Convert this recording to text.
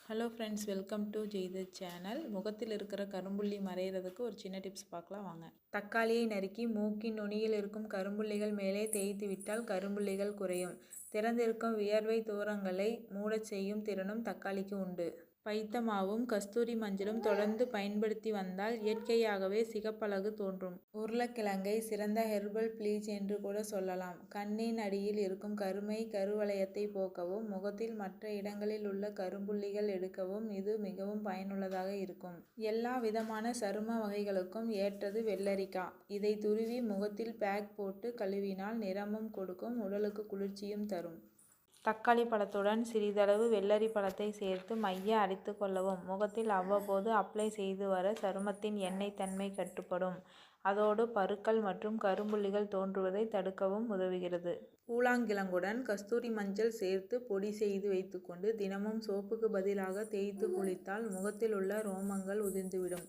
Hello friends, welcome to ஜெய்த channel. முகத்தில் இருக்கிற கரும்புள்ளி மறையிறதுக்கு ஒரு சின்ன டிப்ஸ் பார்க்கலாம் வாங்க. தக்காளியை நறுக்கி மூக்கின் நுனியில் இருக்கும் கரும்புள்ளிகள் மேலே தேய்த்து விட்டால் கரும்புள்ளிகள் குறையும். திறந்திருக்கும் வியர்வை தூரங்களை மூடச் செய்யும் திறனும் தக்காளிக்கு உண்டு. பைத்தமாவும் கஸ்தூரி மஞ்சளும் தொடர்ந்து பயன்படுத்தி வந்தால் இயற்கையாகவே சிகப்பழகு தோன்றும். உருளைக்கிழங்கை சிறந்த ஹெர்பல் ப்ளீச் என்று கூட சொல்லலாம். கண்ணின் அடியில் இருக்கும் கருமை கருவளையத்தை போக்கவும் முகத்தில் மற்ற இடங்களில் உள்ள கரும்புள்ளிகள் எடுக்கவும் இது மிகவும் பயனுள்ளதாக இருக்கும். எல்லா விதமான சரும வகைகளுக்கும் ஏற்றது வெள்ளரிக்காய். இதை துருவி முகத்தில் பேக் போட்டு கழுவினால் நிறமும் கொடுக்கும், உடலுக்கு குளிர்ச்சியும் தரும். தக்காளி பழத்துடன் சிறிதளவு வெள்ளரி பழத்தை சேர்த்து மைய அரைத்து கொள்ளவும். முகத்தில் அவ்வப்போது அப்ளை செய்து வர சருமத்தின் எண்ணெய் தன்மை கட்டுப்படும். அதோடு பருக்கள் மற்றும் கரும்புள்ளிகள் தோன்றுவதை தடுக்கவும் உதவுகிறது. கூழாங்கிழங்குடன் கஸ்தூரி மஞ்சள் சேர்த்து பொடி செய்து வைத்துக்கொண்டு தினமும் சோப்புக்கு பதிலாக தேய்த்து குளித்தால் முகத்தில் உள்ள ரோமங்கள் உதிர்ந்துவிடும்.